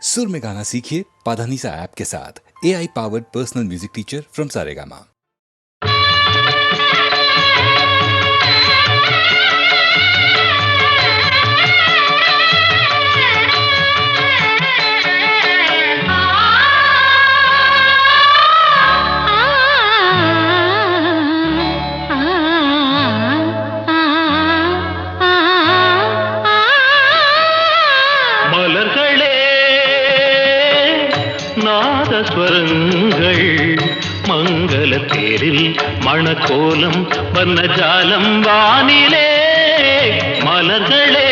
सुर में गाना सीखिए पाधानीसा ऐप के साथ। AI powered personal music teacher from Saregama. ஸ்வரங்கள் மங்கள தேரில் மணக்கோலம் வர்ணஜாலம் வானிலே மலர்களே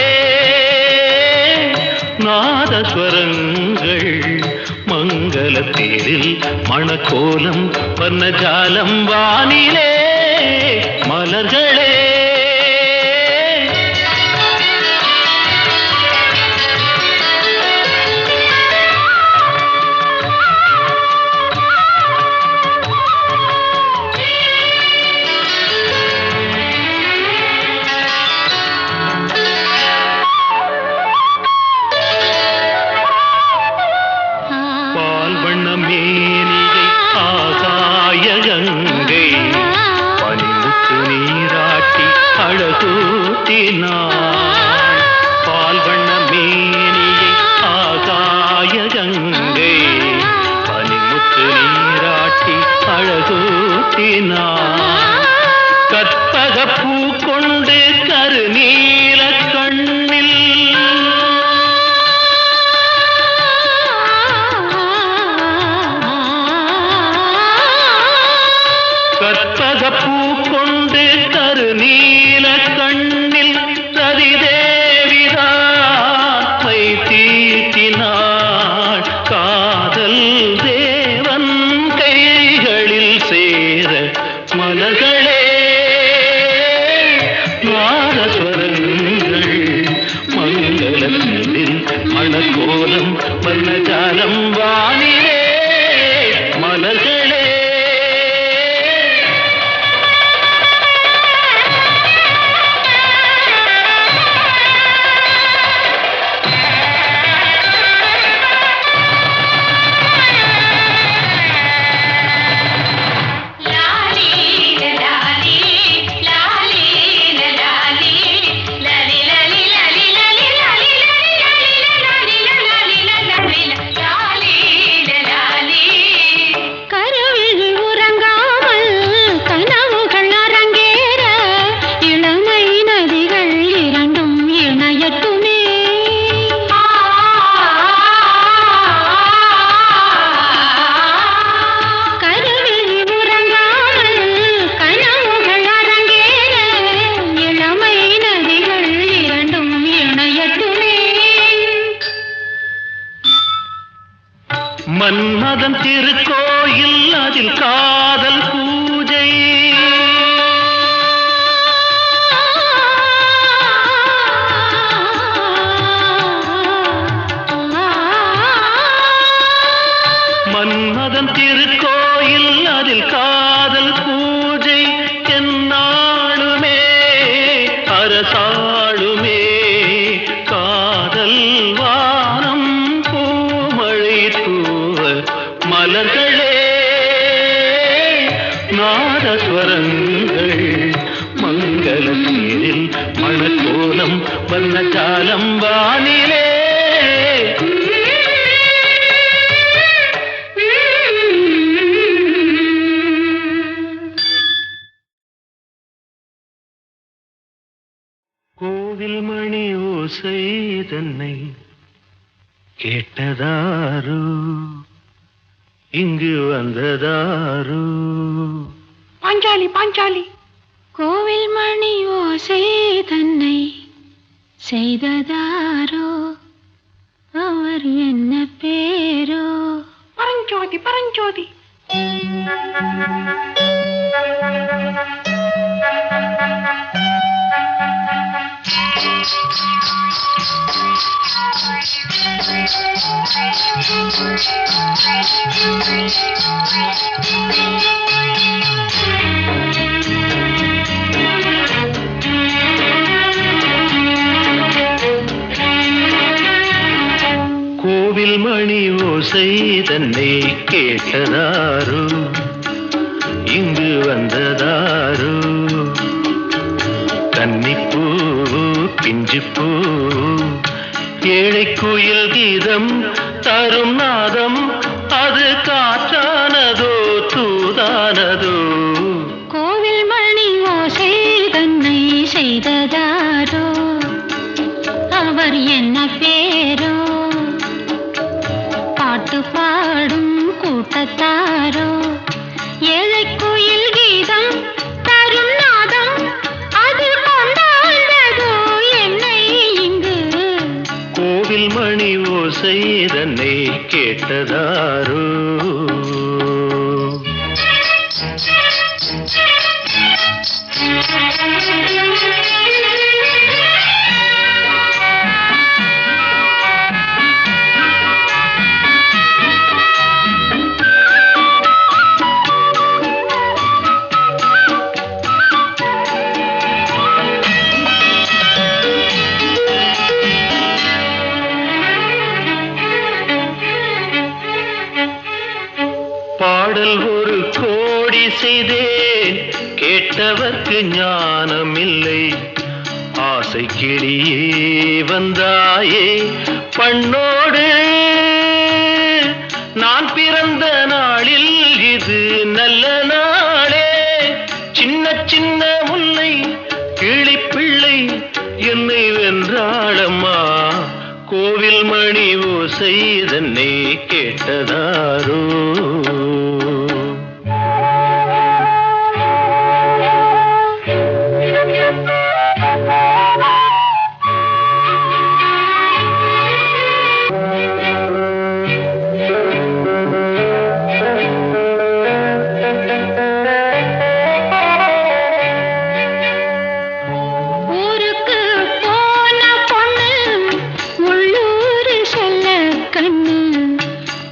நாதஸ்வரங்கள் மங்கள தேரில் மணக்கோலம் வர்ணஜாலம் வானிலே மலர்களே பால் வண்ண மேனியை ஆகாய கங்கை பனிமுத்து நீராட்டி அழகூட்டினார். கற்பக பூ கொண்டு கருநீல கண்ணில் கற்பக பூ கொண்டு கருநீல கண்ணில் ரதிதேவிதாய் தீட்டினாள். காதல் தேவன் கைகளில் சேர மலர்களே நாதஸ்வரங்கள் மங்களத்தில் மணக்கோலம் வர்ணஜாலம் வானிலே மலர்களே. மன்மதன் திருக்கோயில் அதில் காதல் பூஜை. மன்மதன் திருக்கோயில் அதில் காதல் பூஜை. என்னாளுமே அரசாளுமே காதல் வானம் பூமழை தூவ மலர்களே நாதஸ்வரங்கள் மங்கள தேரில் மணக்கோலம் வர்ணஜாலம் வானிலே. கோவில் மணி ஓசை தன்னை கேட்டதாரோ இங்கு வந்ததாரோ. பாஞ்சாலி பாஞ்சாலி. கோவில் மணி ஓசை தன்னை செய்ததாரோ அவர் என்ன பேரோ. பரஞ்சோதி பரஞ்சோதி. கோவில் மணி ஓசை தன்னை கேட்டதாரோ இங்கு வந்ததாரோ கன்னிப்பூ பிஞ்சுப்பூ ஏழை குயில் கீதம் தரும் நாதம் அது காற்றானதோ தூதானதோ கோவில் மணி ஓசை தன்னை செய்ததாரோ அவர் என்ன பேரோ பாட்டு பாடும் கூட்டத்தாரோ ஏழை குயில் கீதம் தரும் நாதம் அது கொண்டாண்டதோ என்னை இங்கு கோவில் மணி ஓசை தன்னை கேட்டதாரோ பாடல் ஒரு கோடி செய்தேன் கேட்டவர்க்கு ஞானமில்லை ஆசை கிளியே வந்தாயே பண்ணோடு நான் பிறந்த நாளில் இது நல்ல நாளே சின்ன சின்ன முல்லை கிளிப்பிள்ளை என்னை வென்றாளம்மா கோவில் மணி ஓசை தன்னை கேட்டதாரோ ஊருக்கு போன பொண்ணு உள்ளூர் செல்ல கண்ணு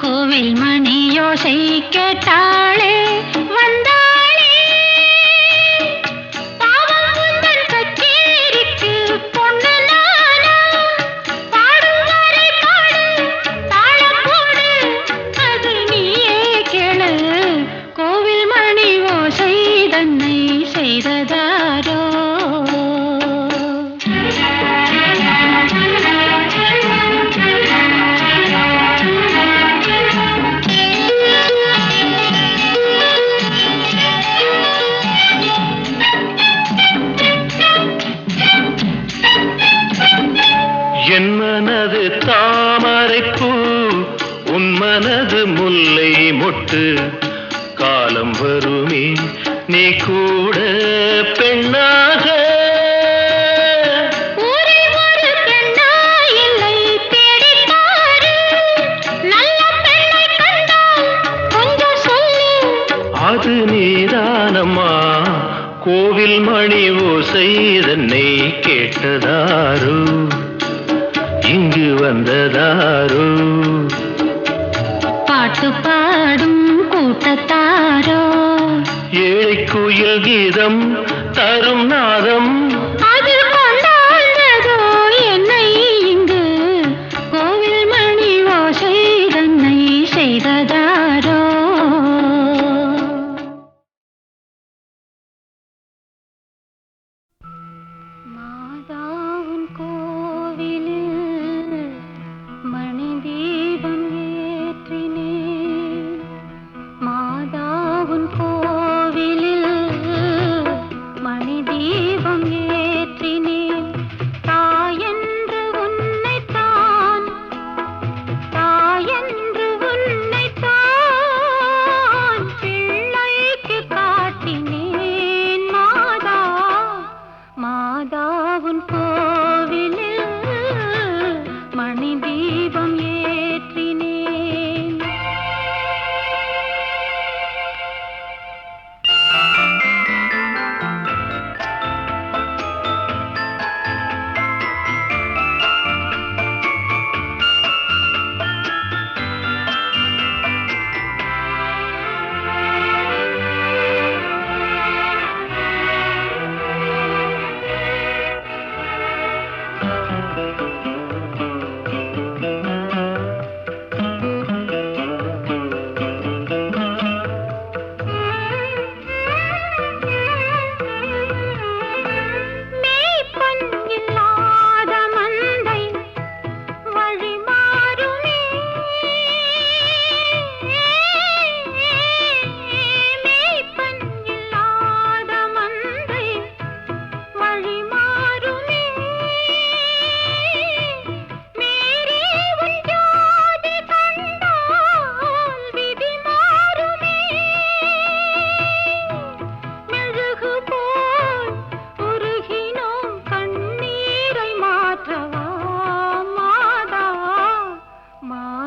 கோவில் மணி யோசை கேட்டாளே வந்தாளே பாவம் உந்தன் கச்சேரிக்கு பொண்ணு நானா பாடும் வரை பாடு தாளம் போடு அது நீயே கேளு கோவில் மணி ஓசை தன்னை செய்ததாரோ என் மனது தாமரைப்பூ உன் மனது முல்லை மொட்டு காலம் வருமே நீ கூட பெண்ணாக ஊரில் ஒரு பெண்ணா இல்லை தேடிப் பாரு நல்ல பெண்ணை கண்டால் கொஞ்சம் சொல்லு அது நீதானம்மா கோவில் மணி ஓசை தன்னை கேட்டதாரோ இங்கு வந்ததாரோ பாட்டு பாடும் கூட்டத்தாரோ ஏழை குயில் கீதம் தரும் நாதம் அது கொண்டாண்டதோ என்னை இங்கு கோவில் மணி ஓசை தன்னை செய்ததாரோ மாதாவின் கோவிலில் மணி தீபம் ஏற்றினேன் மாதாவின் கோவிலில் மணி தீபம்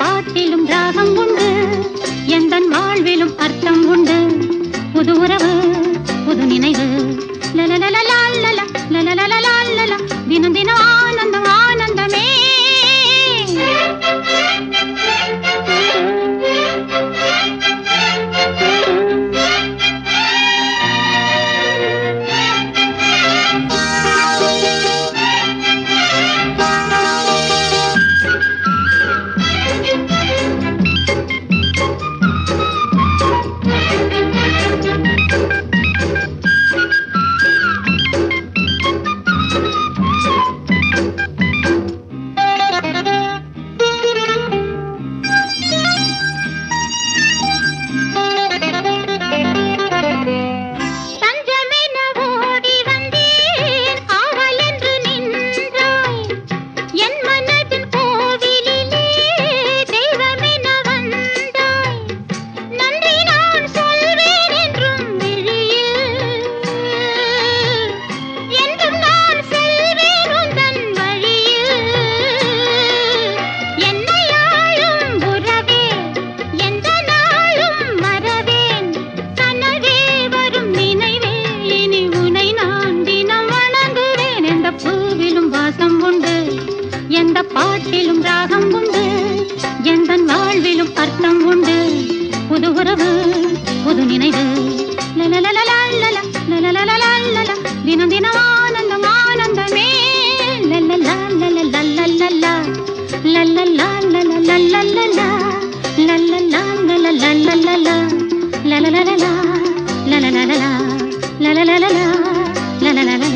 பாட்டிலும் ராகம் உண்டு, எந்தன் வாழ்விலும் அர்த்தம் உண்டு. புது உறவு, புது நினைவு, லலலலலா லலலலலா, தினம் தினம் ஆனந்தம் ஆனந்தமே. எந்த பாட்டிலும் ராகம் உண்டு, எந்தன் வாழ்விலும் அர்த்தம் உண்டு. புது உறவு, புது நினைவு, லலலலலா லலலலலா, தினம் தினம் ஆனந்தம் ஆனந்தமே. லலலா லலலலலா, லலலா லலலலலா, லலலா லலலலலா, லலலலலா லலலலலா, லலலலலா லலலலலா.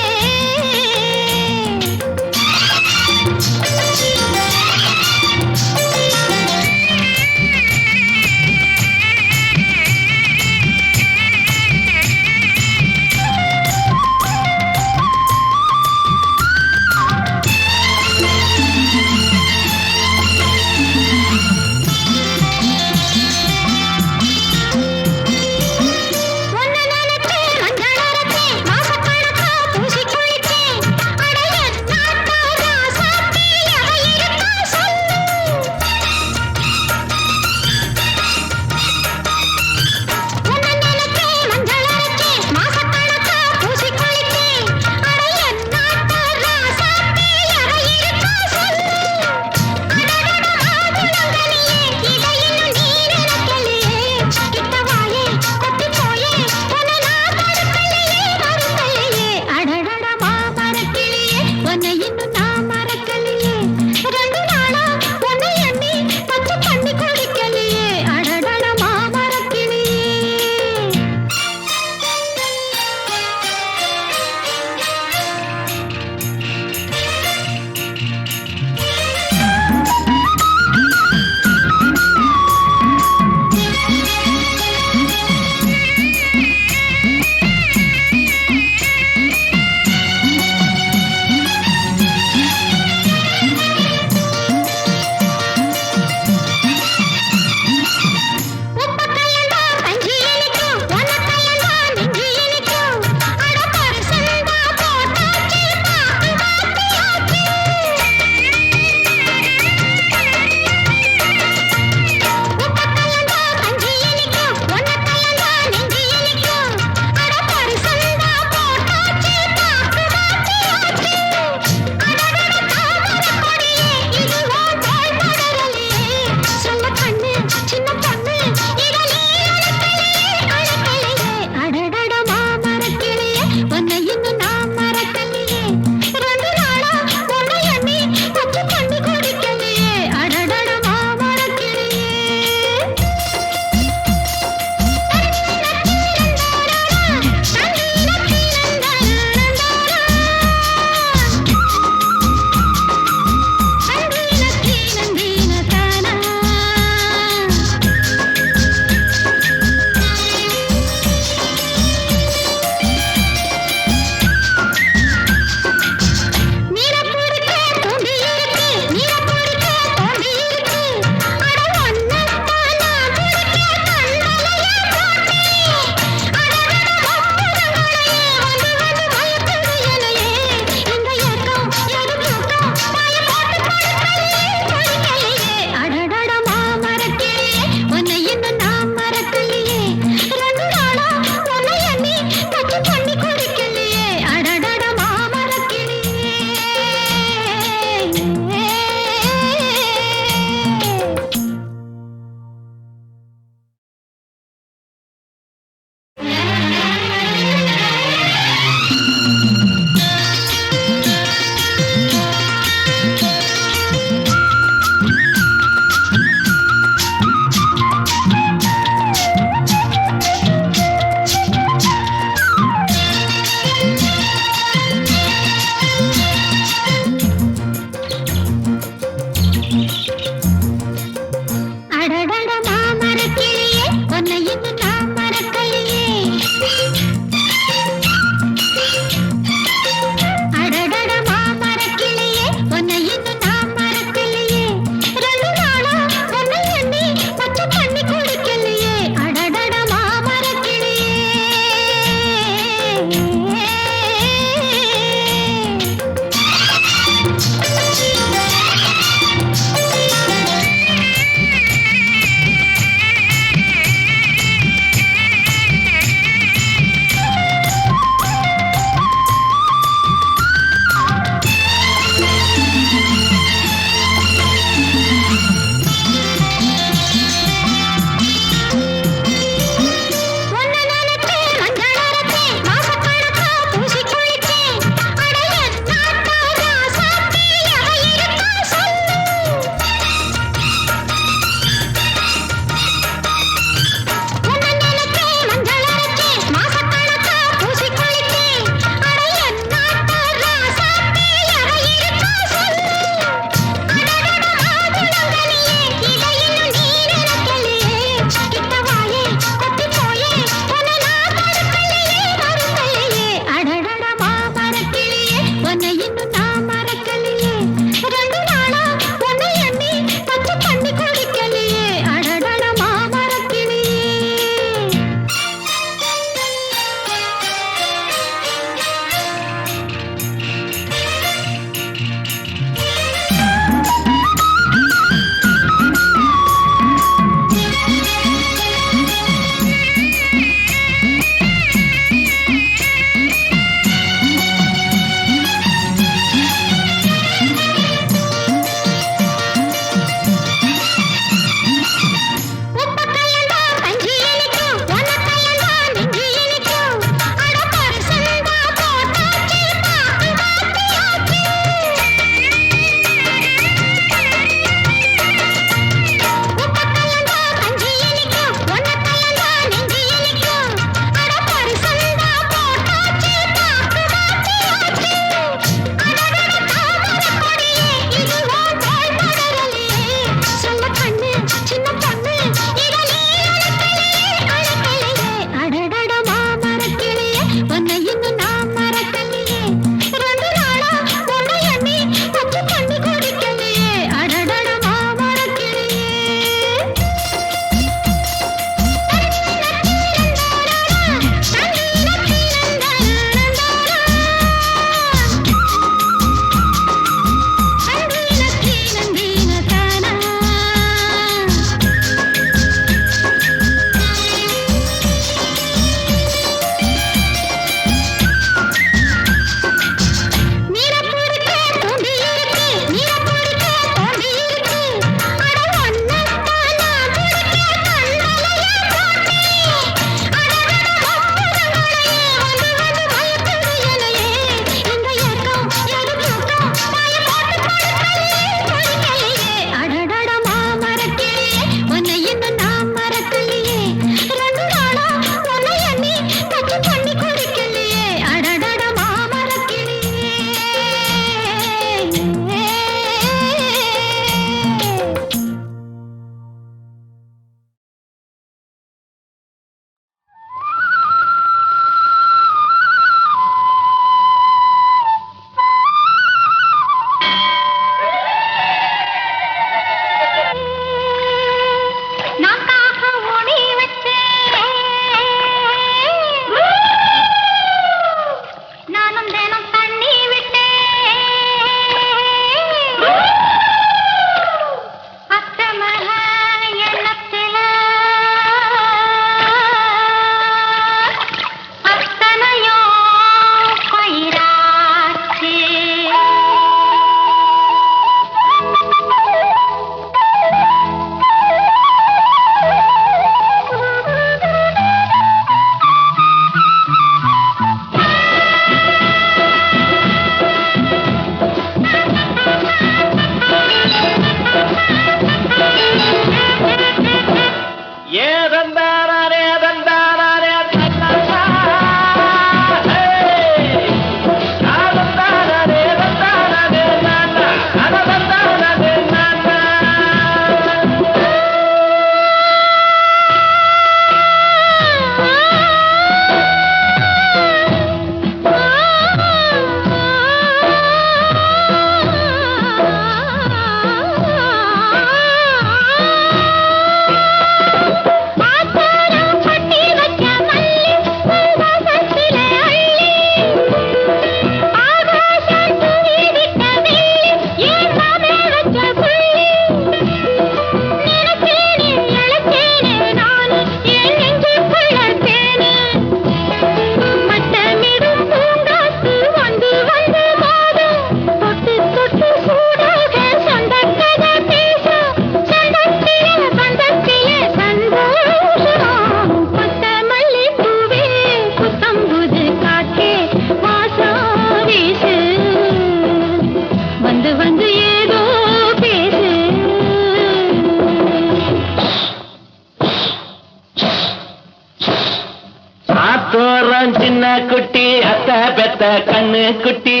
ஆத்தோரம் சின்ன குட்டி அத்த பெத்த கண்ணு குட்டி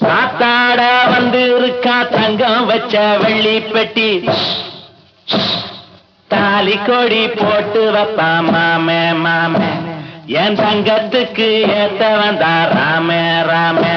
காத்தாட வந்து இருக்கா தங்கம் வச்ச வெள்ளி பெட்டி தாலி கொடி போட்டு வைப்பா மாமே மாமே என் தங்கத்துக்கு ஏத்த வந்தா ராமே ராமே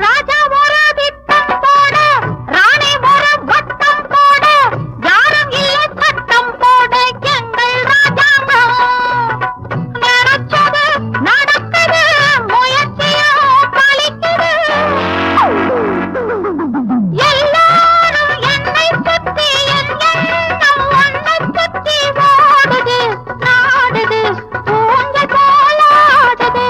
ராஜா ஒரு திட்டம் போட, ராணி ஒரு வட்டம் போட, யாரும் இல்லை சட்டம் போட எங்கள் ராஜாங்கம். நினைச்சது நடக்குது, முயற்சியோ பலிக்குது. எல்லாரும் என்னை சுத்தி, என் எண்ணம் உன்னை சுத்தி ஓடுது, நாடுது, ஊஞ்சல் போல ஆடுது.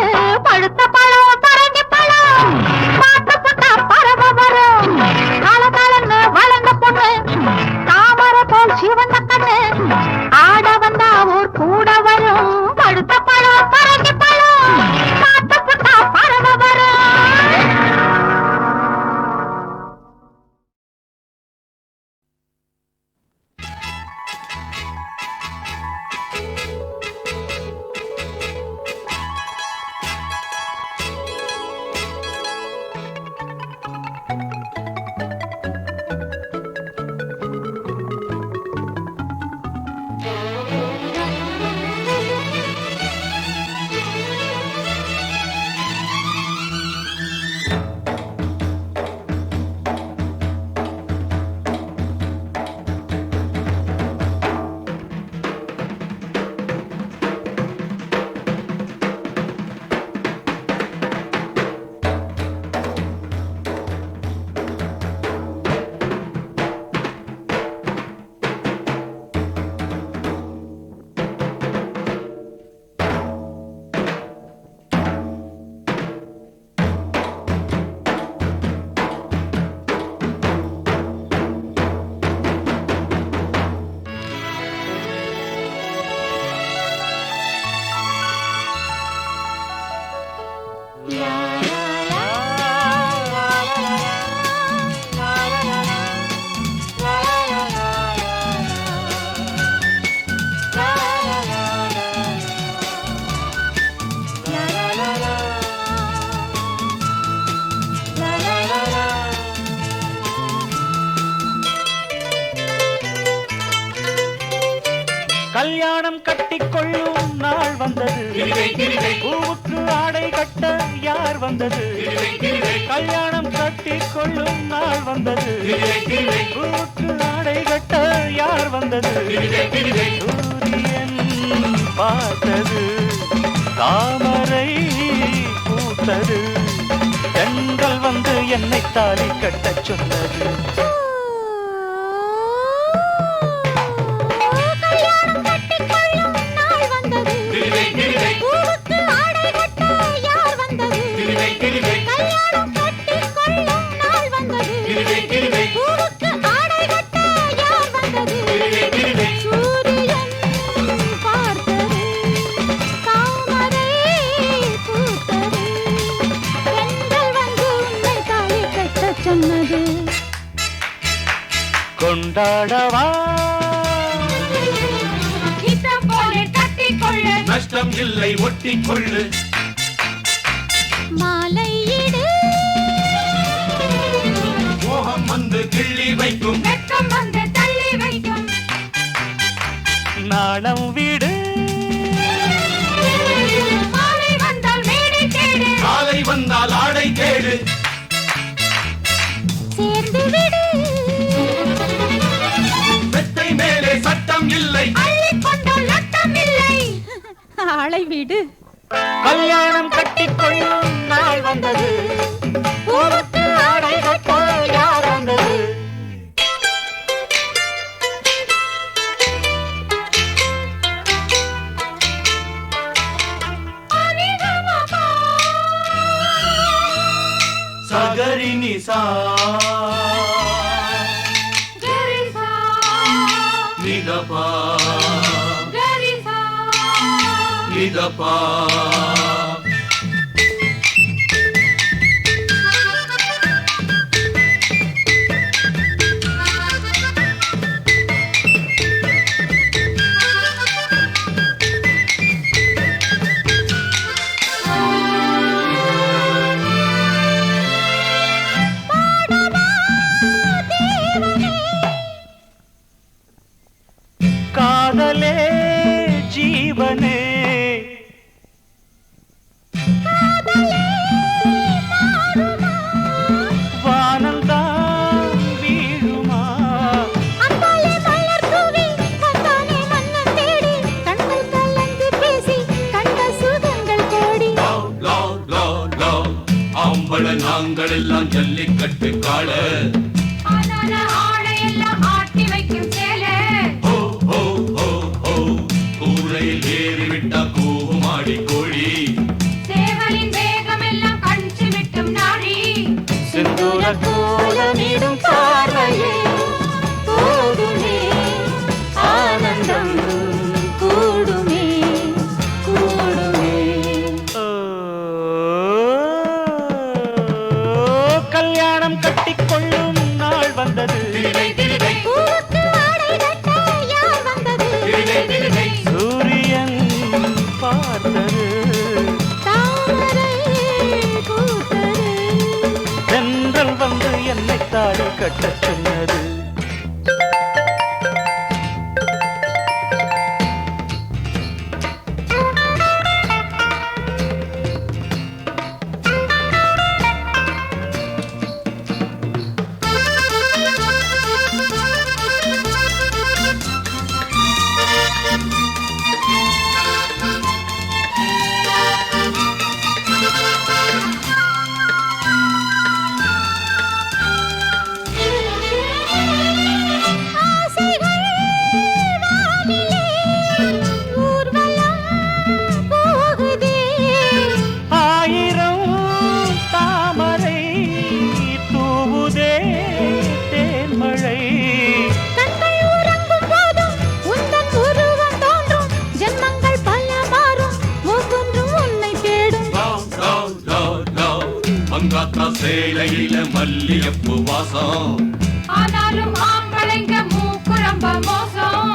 பழுத்த பழம் பரங்கி பழம் பார்த்து புட்டா பறவை வரும். காலகாலன்னு வளர்ந்த பொண்ணு தாமரை போல் சிவந்த கண்ணு ஆட வந்தா ஊர் கூட வரும். பழுத்த பழம் பரங்கி பழம் பார்த்து புட்டா பறவை வரும். கல்யாணம் கட்டிக்கொள்ளும் நாள் வந்தது, பூவுக்கு ஆடை கட்ட யார் வந்தது? கல்யாணம் கட்டிக்கொள்ளும் நாள் வந்தது, பூவுக்கு ஆடை கட்ட யார் வந்தது? சூரியன் பார்த்தது, தாமரை பூத்தது, பெண்கள் வந்து என்னை தாலி கட்டச் சொன்னது. கொண்டாடவா நஷ்டம் இல்லை ஒட்டிக்கொள்ளு. மாலையிடு மோகம் வந்து கிள்ளி வைக்கும், வெட்கம் வந்து தள்ளி வைக்கும். நாணம் வீடு மாலை வந்தால் மேடை தேடு, காலை வந்தால் ஆடை தேடு. சேர்ந்து விடு மெத்தை மேலே சட்டம் இல்லை, அள்ளிக்கொண்டால் நட்டம் இல்லை. ஆளை விடு. கல்யாணம் கட்டிக்கொள்ளும் நாள் வந்தது, பூவுக்கு ஆடை கட்ட யார் வந்தது? சகரி நிசா நிதபா நிதபா. ஆம்பள நாங்கள் எல்லாம் ஜல்லிக்கட்டு காள ஆட்டி வைக்கும் சேலை கூரையில் ஏறிவிட்டா கூவுமாடி கோழி சேவலின் வேகம் எல்லாம் கண்சி விட்டும் நாடி சிந்தூர கோலமிடும் பார்வையே போதுமே ஆனந்தம் கூடுமே கூடுமே. கல்யாணம் கட்டிக்கொள்ளும் நாள் வந்தது பூவுக்கு ஆடை கட்ட யார் வந்தது? சூரியன் பார்த்தது தாமரை பூத்தது. தென்றல் வந்து என்னை தாடி கட்டச் சொன்னது. ஆயிரம் தாமரை தூவுதே தேன்மழை. மங்காத்தா சேலையில மல்லியப்பு வாசம் ஆனாலும் ஆம்பளைங்க மூக்குரம்ப மோசம்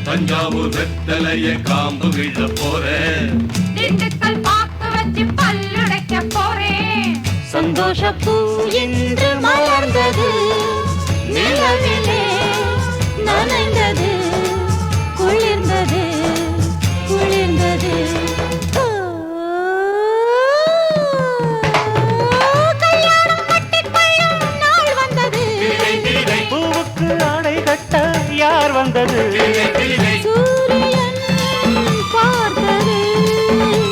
தஞ்சாவூர் வெத்தலைய காம்பு விழ போற திண்டுக்கல் பாக்கு வச்சு பல்லுடைக்க போறேன். சந்தோஷ பூ இன்று மலர்ந்தது நிலவிலே நனைந்தது குளிர்ந்தது குளிர்ந்தது. கல்யாணம் கட்டிக்கொள்ளும் நாள் வந்தது. பூவுக்கு ஆடை கட்ட யார் வந்தது? சூரியன் பார்த்தது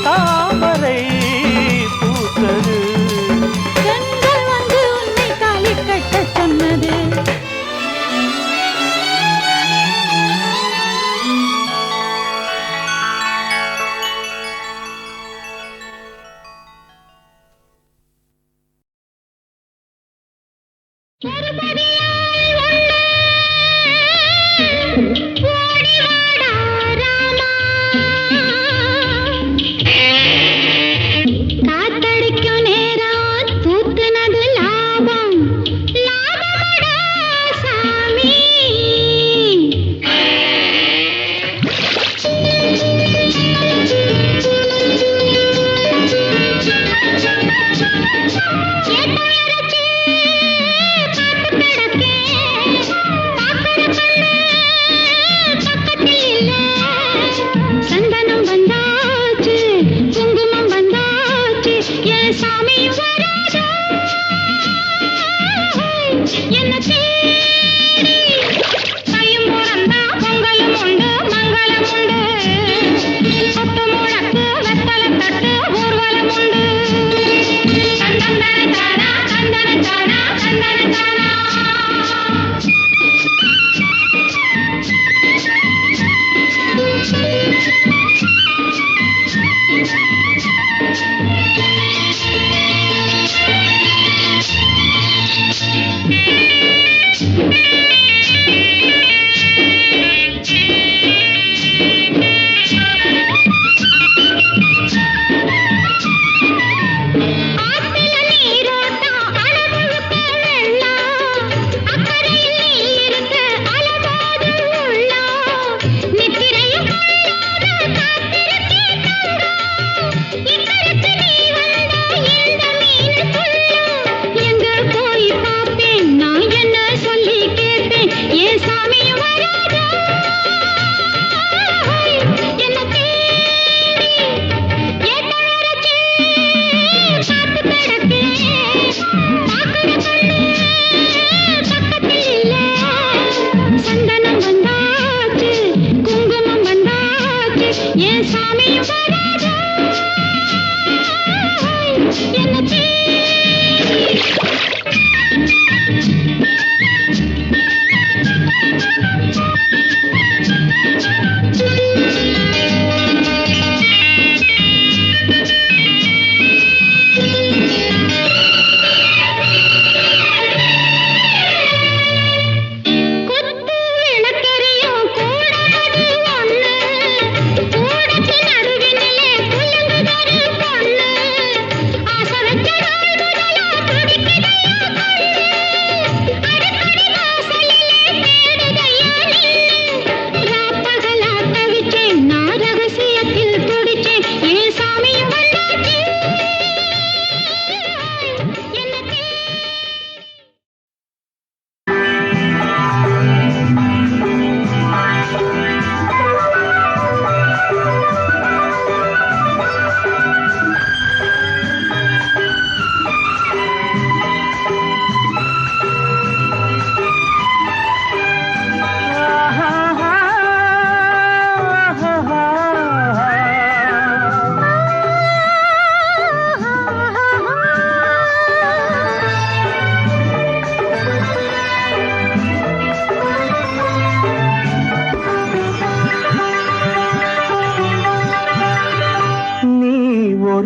தாமரை பூத்தது. பெண்கள் வந்து உன்னை தாலி கட்ட சொன்னது. காத்தடிக்கும் நேரம் பூத்துனது லாபம் லாபமடா சாமி. எட்டையரைச்சு காத்து கிடக்கேன்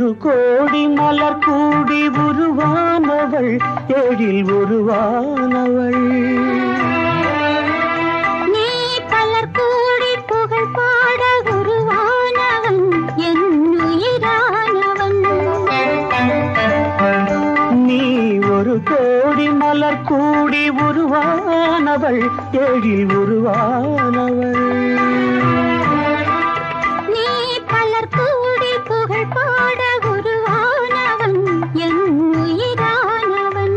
ஒரு கோடி மலர் கூடி உருவானவள் எழில் உருவானவள் நீ பலர் கூடி புகழ் பாட உருவானவன் என் உயிரானவன் நீ ஒரு கோடி மலர் கூடி உருவானவள் எழில் உருவானவள் நீ பலர் கூடி புகழ் பாட உருவானவன் என் உயிரானவன்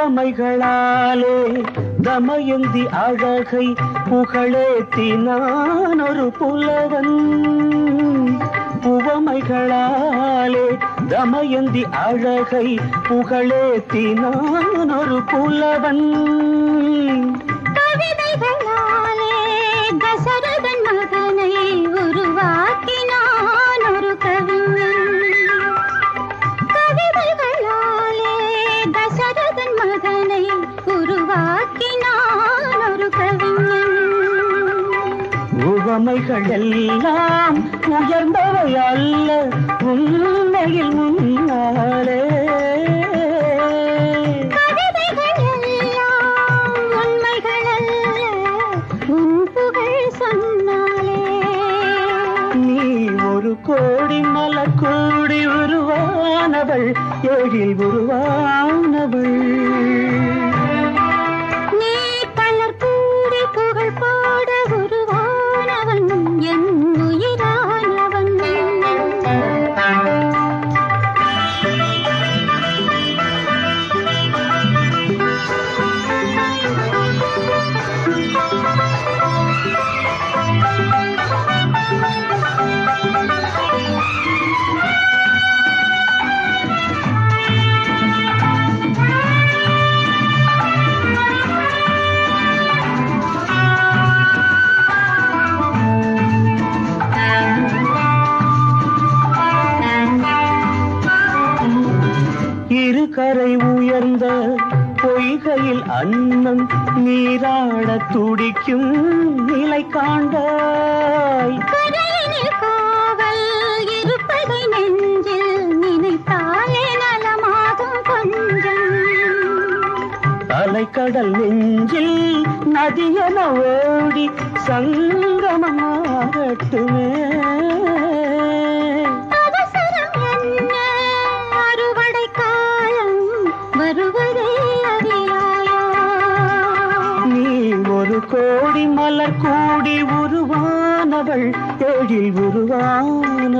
புவமைகளாலே தமயந்தி அழகை புகழேத்தினான் ஒரு புலவன் புவமைகளாலே தமயந்தி அழகை புகழேத்தினான் ஒரு புலவன் கவிதைகளாலே தசரதன் மகனை உருவாக்கினான் ஒரு கவிஞன் கவிதைகளாலே தசரதன் மகனை உருவாக்கினான் ஒரு கவிஞன் உவமைகள் எல்லாம் உயர்ந்தவை அல்ல உண்மையில் முன்னாலே கவிதைகள் எல்லாம் உண்மைகள் அல்ல உன் புகழ் சொன்னாலே நீ ஒரு கோடி மலர் கூடி உருவானவள் எழில் உருவானவள் நீ பலர் கூடி புகழ் பாட உருவானவன் என் உயிரானவன் இரு கரை உயர்ந்த பொய்கையில் அன்னம் நீராட துடிக்கும் நிலை காண்டாய் கரையினில் காவல் இருப்பதை நெஞ்சில் நினைத்தாலே நலமாகும் கொஞ்சம் அலைக்கடல் நெஞ்சில் நதியென ஓடி சங்கமமாகட்டுமே அவசரம் என்ன அறுவடை காலம் வருவதை அறியாயோ நீ ஒரு கோடி மலர் கூடி உருவானவள் எழில் உருவானவள்